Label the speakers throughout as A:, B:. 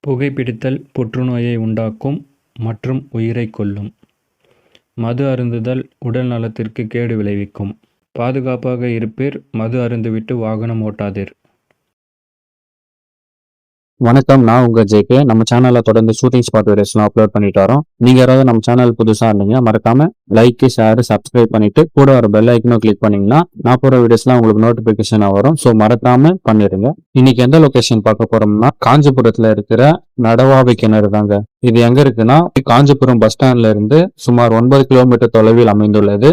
A: புகைப்பிடித்தல் புற்றுநோயை உண்டாக்கும் மற்றும் உயிரைக் கொல்லும். மது அருந்துதல் உடல் நலத்திற்கு கேடு விளைவிக்கும். பாதுகாப்பாக இருப்பீர். மது அருந்திவிட்டு வாகனம் ஓட்டாதீர்.
B: வணக்கம், நான் உங்க ஜேகே. நம்ம சேனல்ல தொடர்ந்து ஷூட்டிங் ஸ்பாட் வீடியோஸ்லாம் அப்லோட் பண்ணிட்டு வரோம். நீங்க யாராவது நம்ம சேனல் புதுசா இருந்தீங்க, மறக்காம லைக், ஷேர், சப்ஸ்கிரைப் பண்ணிட்டு கூட ஒரு பெல் ஐக்கனும் கிளிக் பண்ணீங்கன்னா நான் போற வீடியோஸ்லாம் உங்களுக்கு நோட்டிபிகேஷனா வரும். ஸோ மறக்காம பண்ணிடுங்க. இன்னைக்கு எந்த லொகேஷன் பார்க்க போறோம்னா, காஞ்சிபுரத்துல இருக்கிற நடவாவி கிணறு தாங்க. இது எங்க இருக்குன்னா, காஞ்சிபுரம் பஸ் ஸ்டாண்ட்ல இருந்து சுமார் 9 கிலோமீட்டர் தொலைவில் அமைந்துள்ளது.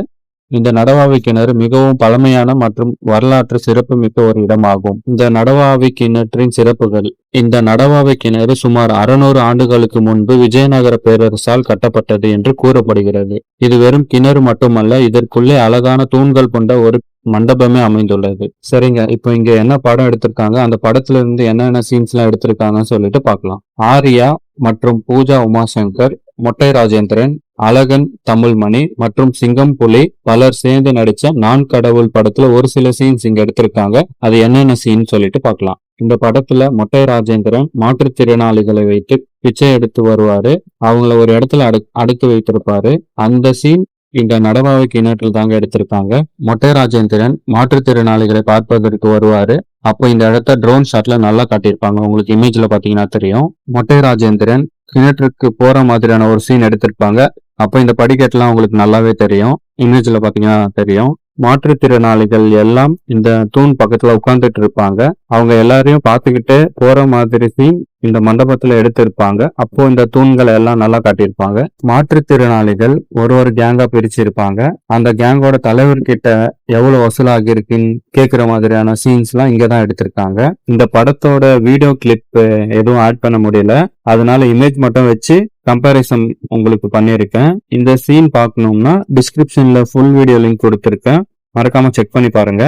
B: இந்த நடவாவி கிணறு மிகவும் பழமையான மற்றும் வரலாற்று சிறப்பு மிக்க ஒரு இடமாகும். இந்த நடவாவி கிணற்றின் சிறப்புகள்: இந்த நடவாவி கிணறு சுமார் 600 ஆண்டுகளுக்கு முன்பு விஜயநகர பேரரசால் கட்டப்பட்டது என்று கூறப்படுகிறது. இது வெறும் கிணறு மட்டுமல்ல, இதற்குள்ளே அழகான தூண்கள் கொண்ட ஒரு மண்டபமே அமைந்துள்ளது. சரிங்க, இப்போ இங்க என்ன படம் எடுத்திருக்காங்க, அந்த படத்துல இருந்து என்னென்ன சீன்ஸ் எல்லாம் எடுத்திருக்காங்கன்னு சொல்லிட்டு பார்க்கலாம். ஆர்யா மற்றும் பூஜா உமாசங்கர், மொட்டை ராஜேந்திரன், அழகன் தமிழ்மணி மற்றும் சிங்கம் புலி பலர் சேர்ந்து நடிச்ச நான் கடவுள் படத்துல ஒரு சில சீன்ஸ் இங்க எடுத்திருக்காங்க. அது என்னென்ன சீன் சொல்லிட்டு பார்க்கலாம். இந்த படத்துல மொட்டை ராஜேந்திரன் மாற்றுத்திறனாளிகளை வைத்து பிச்சை எடுத்து வருவாரு. அவங்கள ஒரு இடத்துல அடுத்து வைத்திருப்பாரு. அந்த சீன் இந்த நடவாவி கிணற்றில் தாங்க எடுத்திருக்காங்க. மொட்டை ராஜேந்திரன் மாற்றுத்திறனாளிகளை பார்ப்பதற்கு வருவாரு. அப்போ இந்த இடத்த ட்ரோன் ஷாட்ல நல்லா காட்டியிருப்பாங்க. உங்களுக்கு இமேஜ்ல பாத்தீங்கன்னா தெரியும். மொட்டை ராஜேந்திரன் கிணற்றுக்கு போற மாதிரியான ஒரு சீன் எடுத்திருப்பாங்க. அப்போ இந்த படிக்கட்டுலாம் உங்களுக்கு நல்லாவே தெரியும். இமேஜ்ல பாத்தீங்கன்னா தெரியும். மாற்றுத்திறனாளிகள் எல்லாம் இந்த தூண் பக்கத்துல உட்கார்ந்துட்டு இருப்பாங்க. அவங்க எல்லாரையும் பார்த்துக்கிட்டு போற மாதிரி சீன் இந்த மண்டபத்துல எடுத்திருப்பாங்க. அப்போ இந்த தூண்களை எல்லாம் நல்லா காட்டியிருப்பாங்க. மாற்றுத்திறனாளிகள் ஒரு கேங்கா பிரிச்சிருப்பாங்க. அந்த கேங்கோட தலைவர்கிட்ட எவ்வளவு வசூலாகி இருக்குன்னு கேக்குற மாதிரியான சீன்ஸ் எல்லாம் இங்கதான் எடுத்திருக்காங்க. இந்த படத்தோட வீடியோ கிளிப் எதுவும் ஆட் பண்ண முடியல, அதனால இமேஜ் மட்டும் வச்சு கம்பேரிசன் உங்களுக்கு பண்ணியிருக்கேன். இந்த சீன் பார்க்கணும்னா டிஸ்கிரிப்ஷன்ல ஃபுல் வீடியோ லிங்க் கொடுத்துருக்கேன், மறக்காம செக் பண்ணி பாருங்க.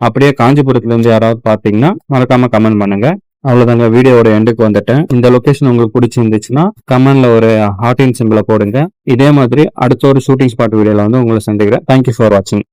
B: அப்படியே காஞ்சிபுரத்துல இருந்து யாராவது பாத்தீங்கன்னா மறக்காம கமெண்ட் பண்ணுங்க. அவ்வளவுதாங்க, வீடியோவோட எண்டுக்கு வந்துட்டேன். இந்த லொகேஷன் உங்களுக்கு பிடிச்சிருந்துச்சுன்னா கமெண்ட்ல ஒரு ஹார்டின் சிம்பிளை போடுங்க. இதே மாதிரி அடுத்த ஒரு ஷூட்டிங் ஸ்பாட் வீடியோல உங்களை சந்திக்கிறேன். தேங்க்யூ ஃபார் வாட்சிங்.